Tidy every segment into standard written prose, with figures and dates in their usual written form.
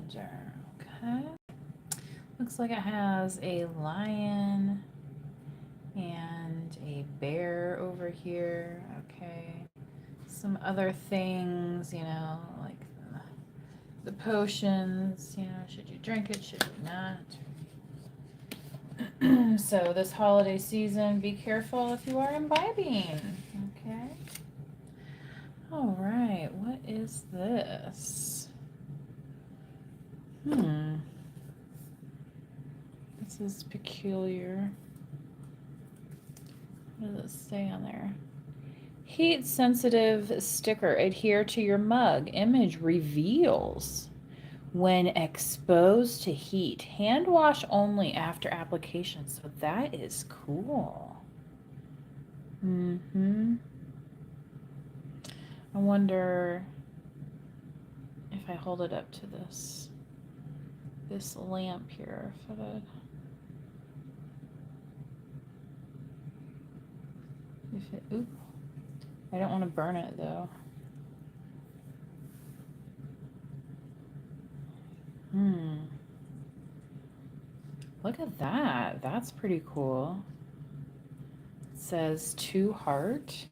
calendar. Okay. Looks like it has a lion and a bear over here. Okay. Some other things, like the potions, should you drink it, should you not? So this holiday season, be careful if you are imbibing. Okay. All right, what is this? This is peculiar. What does it say on there? Heat sensitive sticker. Adhere to your mug. Image reveals. When exposed to heat. Hand wash only after application. So that is cool. I wonder if I hold it up to this lamp here, oop. I don't want to burn it though. Look at that. That's pretty cool. It says to heart.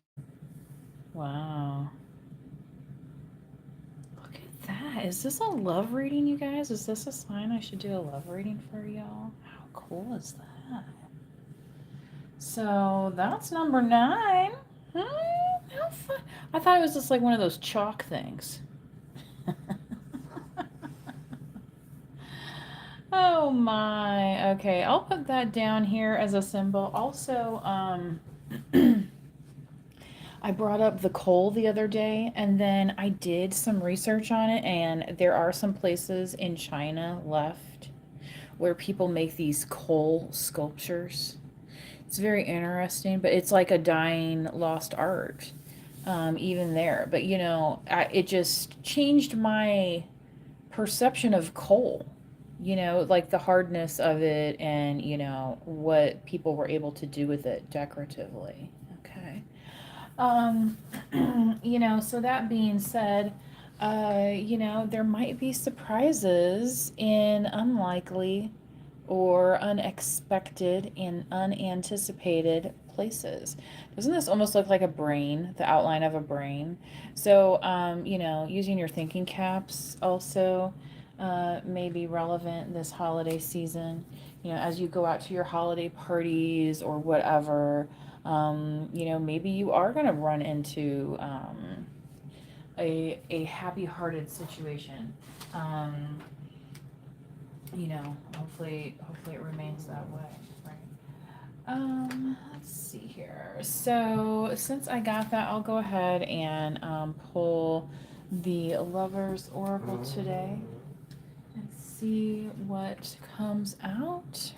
Wow. Look at that. Is this a love reading, you guys? Is this a sign I should do a love reading for y'all? How cool is that? So that's number 9. How fun. I thought it was just like one of those chalk things. Oh my. Okay, I'll put that down here as a symbol. Also, I brought up the coal the other day, and then I did some research on it, and there are some places in China left where people make these coal sculptures. It's very interesting, but it's like a dying lost art, even there. But it just changed my perception of coal. Like the hardness of it, and what people were able to do with it decoratively. Okay. So that being said, there might be surprises in unlikely or unexpected and unanticipated places. Doesn't this almost look like a brain, the outline of a brain? So, using your thinking caps also may be relevant this holiday season. As you go out to your holiday parties or whatever, maybe you are going to run into a happy-hearted situation. Hopefully it remains that way, right? Let's see here. So since I got that, I'll go ahead and pull the Lover's Oracle today and see what comes out.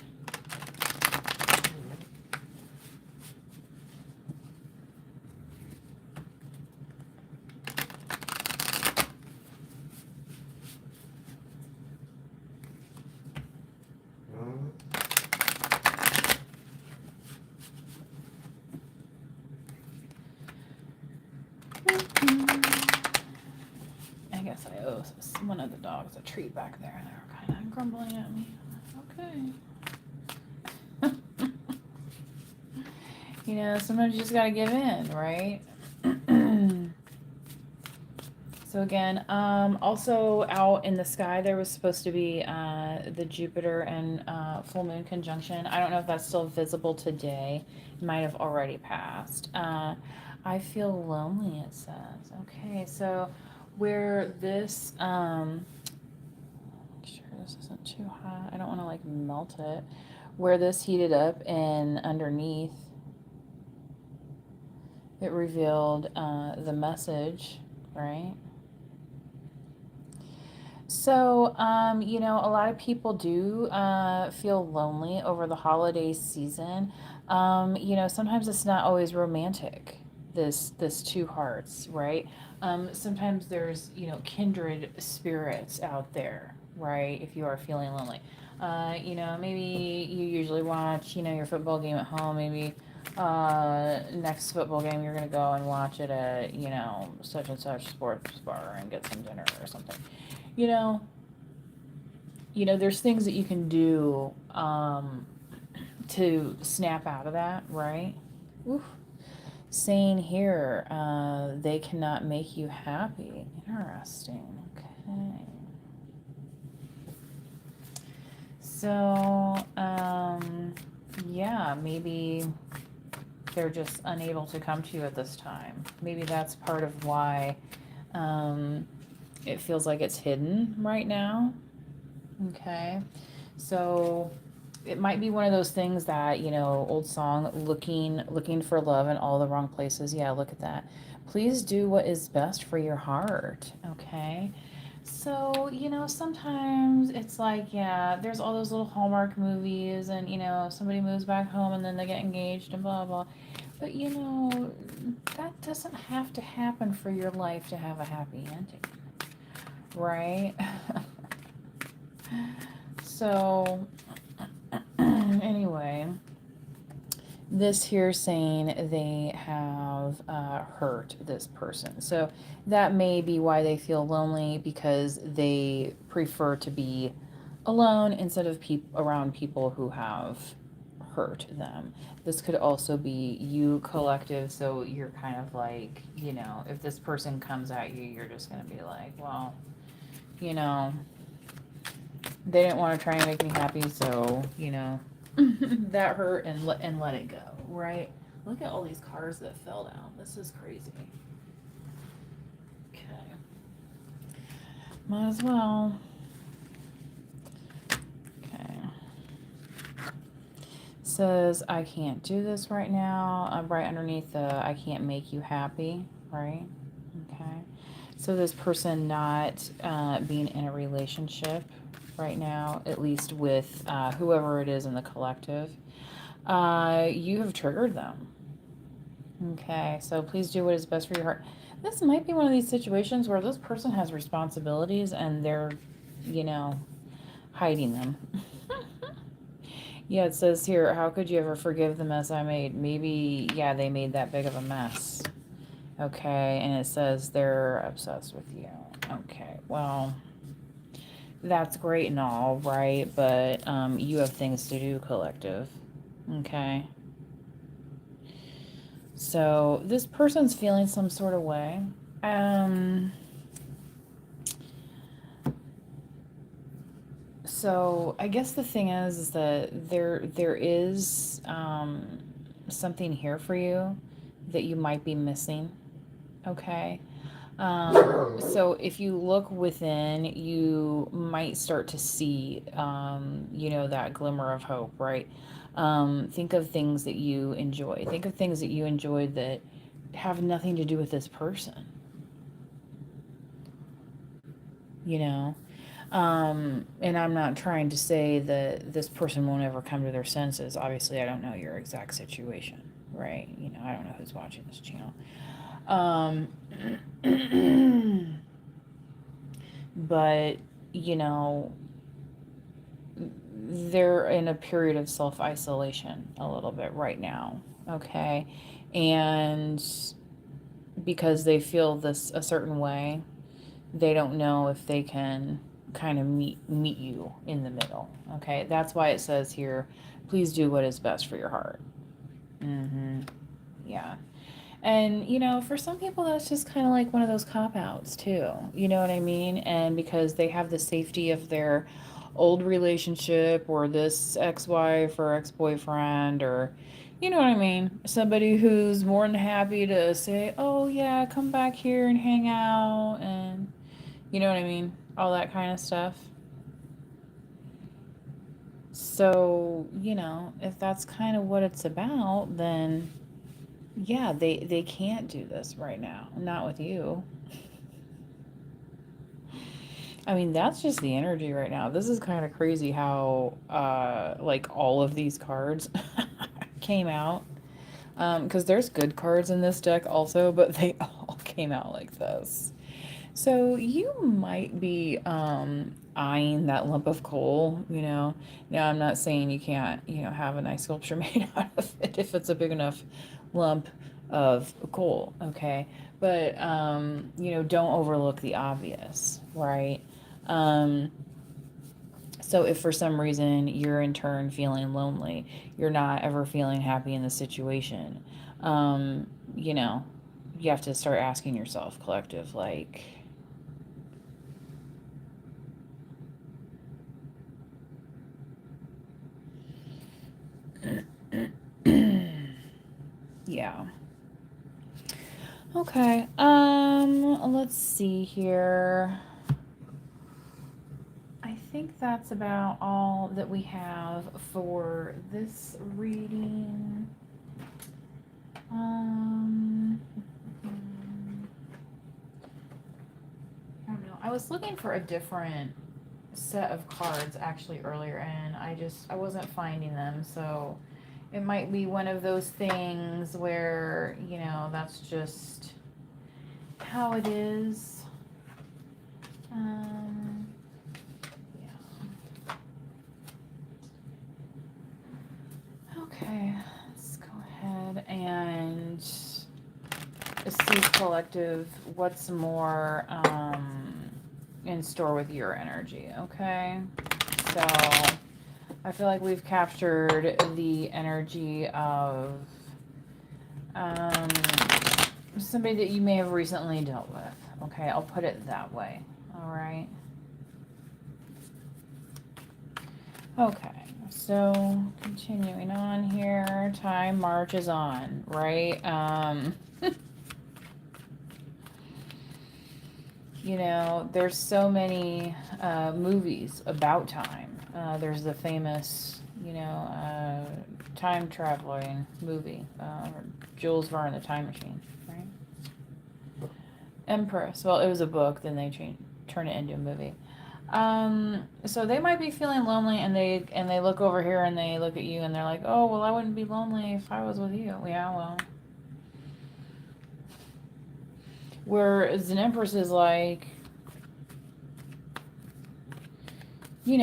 I guess I owe one of the dogs a treat back there. They were kind of grumbling at me. Okay. Sometimes you just gotta give in, right? So again, also out in the sky, there was supposed to be the Jupiter and full moon conjunction. I don't know if that's still visible today. It might have already passed. I feel lonely, it says. Okay, so where this, make sure this isn't too hot. I don't want to like melt it. Where this heated up and underneath, it revealed the message, right? So, a lot of people do feel lonely over the holiday season. Sometimes it's not always romantic, this two hearts, right? Sometimes there's, kindred spirits out there, right? If you are feeling lonely. Maybe you usually watch, your football game at home. Maybe next football game you're going to go and watch it at, such and such sports bar and get some dinner or something. there's things that you can do to snap out of that, right? Oof. Saying here, they cannot make you happy. Interesting. Okay. So, yeah, maybe they're just unable to come to you at this time. Maybe that's part of why it feels like it's hidden right now. Okay. So it might be one of those things that, old song, looking for love in all the wrong places. Yeah, look at that. Please do what is best for your heart. Okay. So, sometimes it's like, yeah, there's all those little Hallmark movies, and, somebody moves back home and then they get engaged and blah, blah. But, that doesn't have to happen for your life to have a happy ending, right? So, anyway, this here saying they have hurt this person. So that may be why they feel lonely, because they prefer to be alone instead of around people who have hurt them. This could also be you, collective. So you're kind of like, if this person comes at you, you're just going to be like, well, you know, they didn't want to try and make me happy, so that hurt, and let it go, right? Look at all these cars that fell down. This is crazy. Okay, might as well. Okay, says I can't do this right now. I'm right underneath the I can't make you happy, right? Okay, so this person not being in a relationship right now, at least with whoever it is in the collective, you have triggered them. Okay, so please do what is best for your heart. This might be one of these situations where this person has responsibilities and they're, you know, hiding them. Yeah, it says here, how could you ever forgive the mess I made? Maybe, yeah, they made that big of a mess. Okay, and it says they're obsessed with you. Okay, well, that's great and all, right? But you have things to do, collective. Okay. So this person's feeling some sort of way. So I guess the thing is that there is something here for you that you might be missing. Okay. So if you look within, you might start to see, that glimmer of hope, right? Think of things that you enjoy. Think of things that you enjoyed that have nothing to do with this person, you know? And I'm not trying to say that this person won't ever come to their senses. Obviously, I don't know your exact situation, right? I don't know who's watching this channel. Um, but, you know, they're in a period of self isolation a little bit right now, okay? And because they feel this a certain way, they don't know if they can kind of meet you in the middle. Okay, that's why it says here, please do what is best for your heart. Yeah. And for some people that's just kind of like one of those cop outs too, you know what I mean? And because they have the safety of their old relationship, or this ex-wife or ex-boyfriend, or you know what I mean, somebody who's more than happy to say, oh yeah, come back here and hang out, and you know what I mean? All that kind of stuff. So, if that's kind of what it's about, then yeah, they can't do this right now. Not with you. I mean, that's just the energy right now. This is kind of crazy how like all of these cards came out. Because there's good cards in this deck also, but they all came out like this. So you might be eyeing that lump of coal. Now I'm not saying you can't, have a nice sculpture made out of it if it's a big enough lump of coal, okay? But don't overlook the obvious, right? Um, So if for some reason you're in turn feeling lonely, you're not ever feeling happy in the situation, um, you know, you have to start asking yourself, collective, like, yeah. Okay. Let's see here. I think that's about all that we have for this reading. Um, I don't know. I was looking for a different set of cards actually earlier, and I wasn't finding them. So it might be one of those things where, that's just how it is. Yeah. Okay, let's go ahead and see, collective, what's more in store with your energy, okay? So I feel like we've captured the energy of somebody that you may have recently dealt with. Okay, I'll put it that way. All right. Okay, so continuing on here, time marches on, right? There's so many movies about time. There's the famous, time traveling movie, Jules Verne, The Time Machine, right? Empress. Well, it was a book, then they turn it into a movie. So they might be feeling lonely, and they look over here and they look at you and they're like, oh, well, I wouldn't be lonely if I was with you. Yeah, well. Whereas an Empress is like, you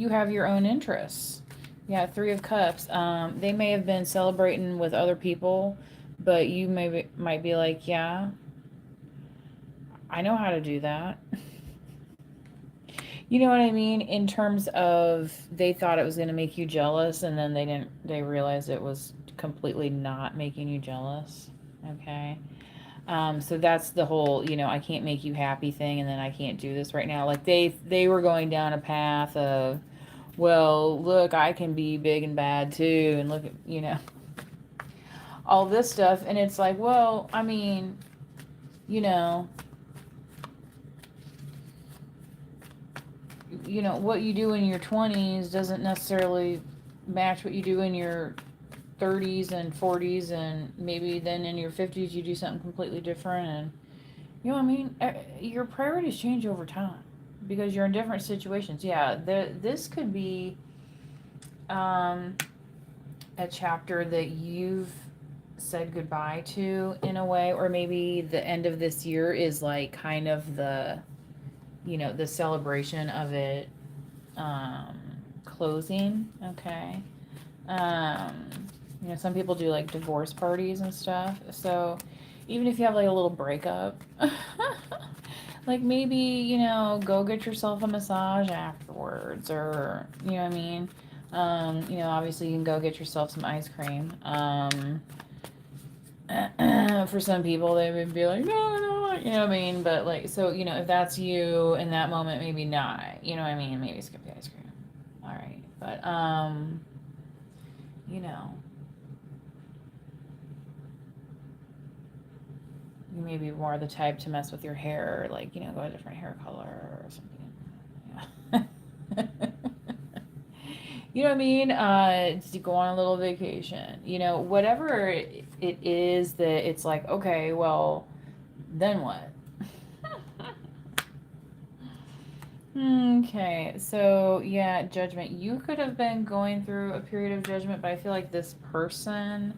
have your own interests. Yeah, Three of Cups. They may have been celebrating with other people, but you might be like, yeah, I know how to do that. You know what I mean? In terms of, they thought it was going to make you jealous, and then they realized it was completely not making you jealous. Okay. So that's the whole, I can't make you happy thing, and then I can't do this right now. Like they were going down a path of, well, look, I can be big and bad too, and look at, all this stuff, and it's like, well, I mean, what you do in your 20s doesn't necessarily match what you do in your 30s and 40s, and maybe then in your 50s you do something completely different, and what I mean? Your priorities change over time because you're in different situations. Yeah, this could be a chapter that you've said goodbye to in a way, or maybe the end of this year is like kind of the celebration of it closing. Okay. Some people do like divorce parties and stuff, so even if you have like a little breakup, like maybe, go get yourself a massage afterwards, or, you know what I mean? Obviously you can go get yourself some ice cream. For some people, they would be like, no, no, you know what I mean? But like, so, if that's you in that moment, maybe not, you know what I mean? Maybe skip the ice cream. All right. But, you may be more the type to mess with your hair, like, go a different hair color or something. Yeah. You know what I mean? To go on a little vacation. Whatever it is that it's like, okay, well, then what? Okay, so yeah, judgment. You could have been going through a period of judgment, but I feel like this person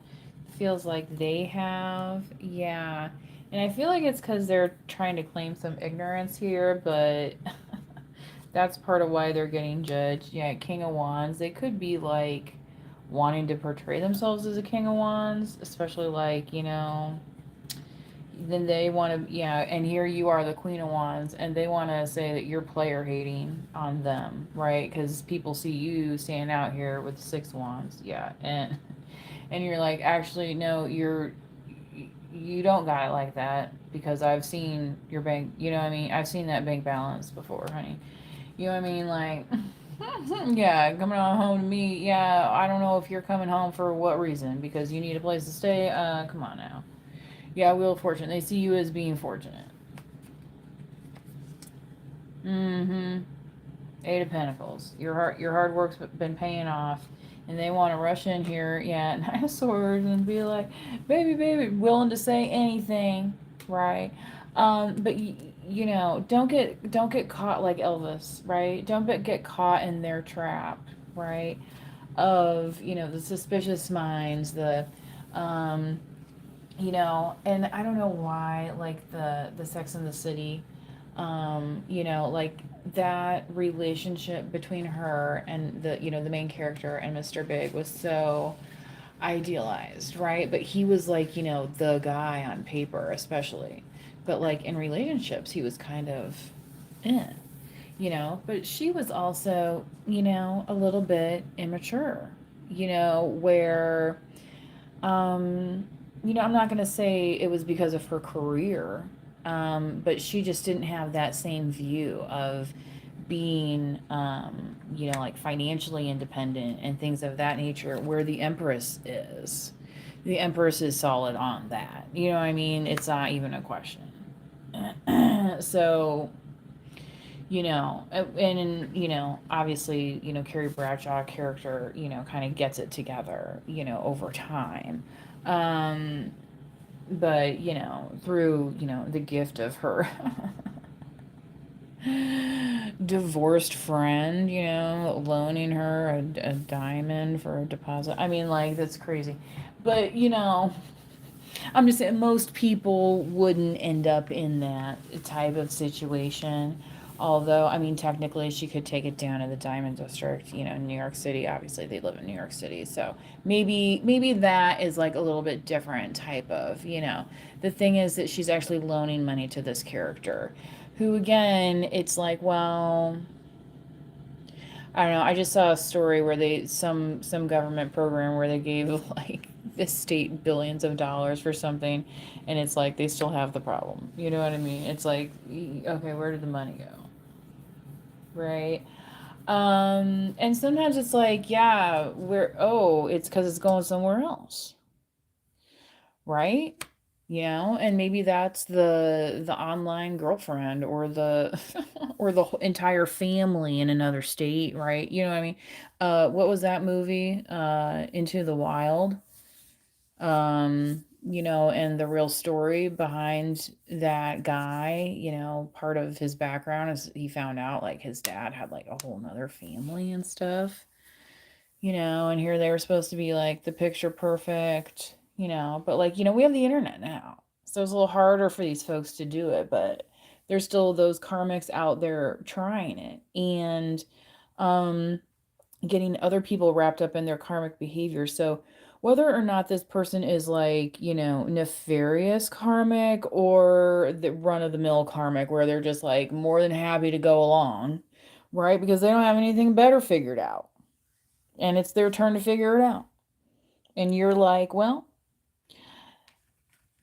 feels like they have. Yeah. And I feel like it's because they're trying to claim some ignorance here, but that's part of why they're getting judged. Yeah, King of Wands. They could be like wanting to portray themselves as a King of Wands, especially like, then they want to, yeah, and here you are, the Queen of Wands, and they want to say that you're player hating on them, right? Because people see you standing out here with 6 wands, yeah, and you're like, actually, no, you don't got it like that because I've seen your bank, you know what I mean? I've seen that bank balance before, honey. You know what I mean? Like, yeah, coming on home to me, yeah, I don't know if you're coming home for what reason because you need a place to stay. Come on now. Yeah, Wheel of Fortune. They see you as being fortunate. Mm-hmm. Eight of Pentacles. Your hard work's been paying off, and they want to rush in here, yeah, Nine of Swords, and be like, baby, willing to say anything, right? But you know, don't get caught like Elvis, right? Don't get caught in their trap, right? Of the suspicious minds, um, and I don't know why, like the Sex and the City, like that relationship between her and the main character and Mr. Big was so idealized, right? But he was like, the guy on paper, especially. But like in relationships, he was kind of eh, but she was also, a little bit immature, where um, I'm not going to say it was because of her career, but she just didn't have that same view of being, like financially independent and things of that nature, where the Empress is. The Empress is solid on that. You know what I mean? It's not even a question. So, obviously, Carrie Bradshaw character, kind of gets it together, over time. Um, but, through, the gift of her divorced friend, loaning her a diamond for a deposit. I mean, like, that's crazy. But, I'm just saying most people wouldn't end up in that type of situation. Although, I mean, technically, she could take it down to the Diamond District, in New York City. Obviously, they live in New York City, so maybe that is like a little bit different type of. The thing is that she's actually loaning money to this character, who again, it's like, well, I don't know. I just saw a story where some government program where they gave like the state billions of dollars for something, and it's like they still have the problem. You know what I mean? It's like, okay, where did the money go? Right? And sometimes it's like, yeah, it's because it's going somewhere else, right? And maybe that's the online girlfriend or the or the entire family in another state, right? You know what I mean? What was that movie? Into the Wild. And the real story behind that guy, part of his background is he found out like his dad had like a whole nother family and stuff, and here they were supposed to be like the picture perfect, but like, we have the internet now. So it's a little harder for these folks to do it, but there's still those karmics out there trying it and um getting other people wrapped up in their karmic behavior. So whether or not this person is like, nefarious karmic or the run of the mill karmic where they're just like more than happy to go along, right? Because they don't have anything better figured out and it's their turn to figure it out. And you're like, well,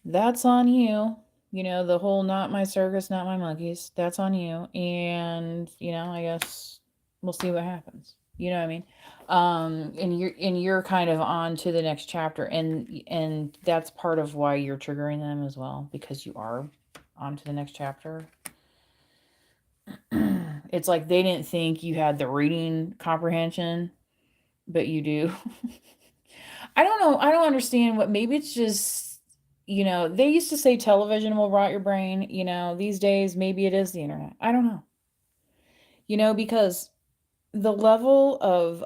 that's on you. The whole not my circus, not my monkeys. That's on you. And, I guess we'll see what happens. You know what I mean? And you're kind of on to the next chapter and that's part of why you're triggering them as well, because you are on to the next chapter. It's like they didn't think you had the reading comprehension, but you do. I don't know. I don't understand what, maybe it's just, they used to say television will rot your brain. These days, maybe it is the internet. I don't know. Because the level of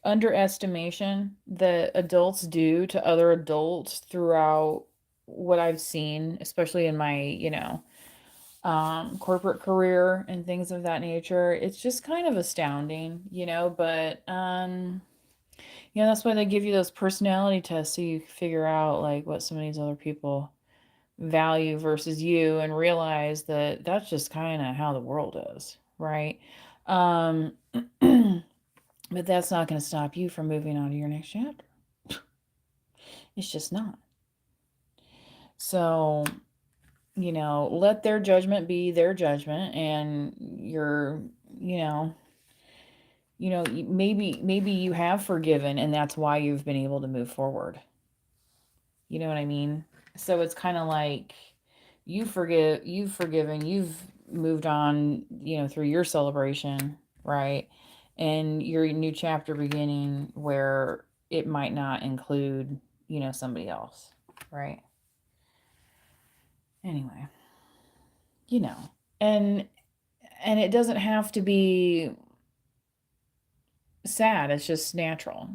underestimation that adults do to other adults throughout what I've seen, especially in my, corporate career and things of that nature, it's just kind of astounding, but Yeah, that's why they give you those personality tests so you figure out like what some of these other people value versus you and realize that that's just kind of how the world is, right? Um, but that's not going to stop you from moving on to your next chapter. It's just not. So, let their judgment be their judgment and you know, maybe you have forgiven and that's why you've been able to move forward. You know what I mean? So it's kind of like you've forgiven, you've moved on, through your celebration, right? And your new chapter beginning where it might not include, somebody else, right? Anyway, you know. And and it doesn't have to be sad, it's just natural.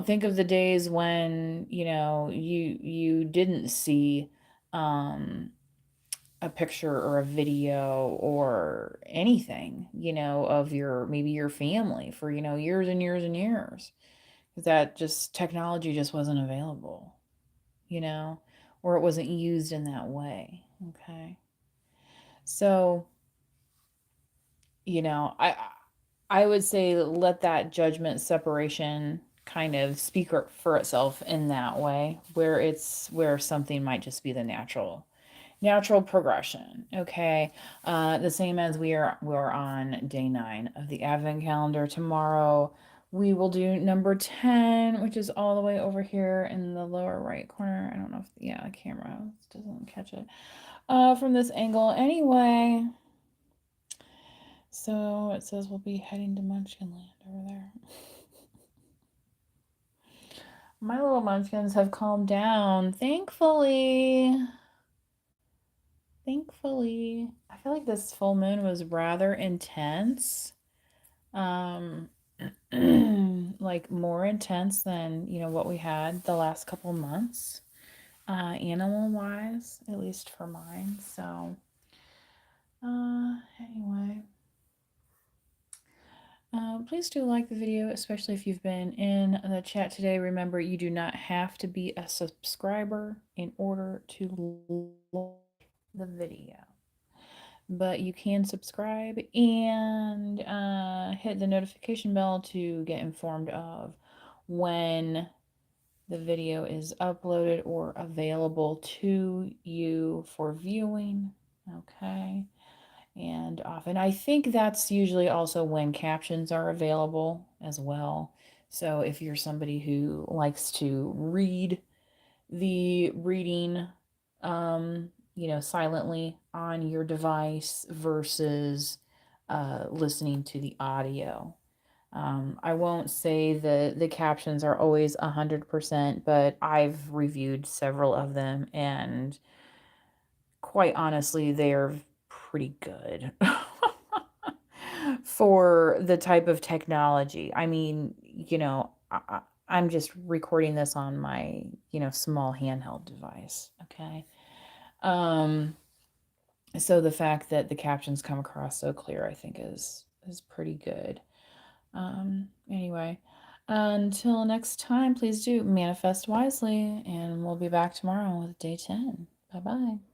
Think of the days when, you didn't see um a picture or a video or anything, of maybe your family for, years and years and years. That just technology just wasn't available, you know, or it wasn't used in that way. Okay. So, I would say let that judgment separation kind of speak for itself in that way, where something might just be the natural progression. Okay. The same as we're on day 9 of the Advent calendar. Tomorrow we will do number 10, which is all the way over here in the lower right corner. I don't know if, yeah, the camera doesn't catch it from this angle. Anyway, so it says we'll be heading to Munchkinland over there. My little munchkins have calmed down, thankfully. Thankfully. I feel like this full moon was rather intense. Um, like more intense than, what we had the last couple months, animal wise, at least for mine. So, anyway. Please do like the video, especially if you've been in the chat today. Remember, you do not have to be a subscriber in order to like the video, but you can subscribe and hit the notification bell to get informed of when the video is uploaded or available to you for viewing. Okay. And often, I think that's usually also when captions are available as well. So if you're somebody who likes to read the reading, silently on your device versus listening to the audio. I won't say the captions are always 100%, but I've reviewed several of them, and quite honestly, they're pretty good for the type of technology. I mean, I'm just recording this on my, small handheld device. Okay. Um, so the fact that the captions come across so clear, I think is pretty good. Anyway, until next time, please do manifest wisely, and we'll be back tomorrow with day 10. Bye bye.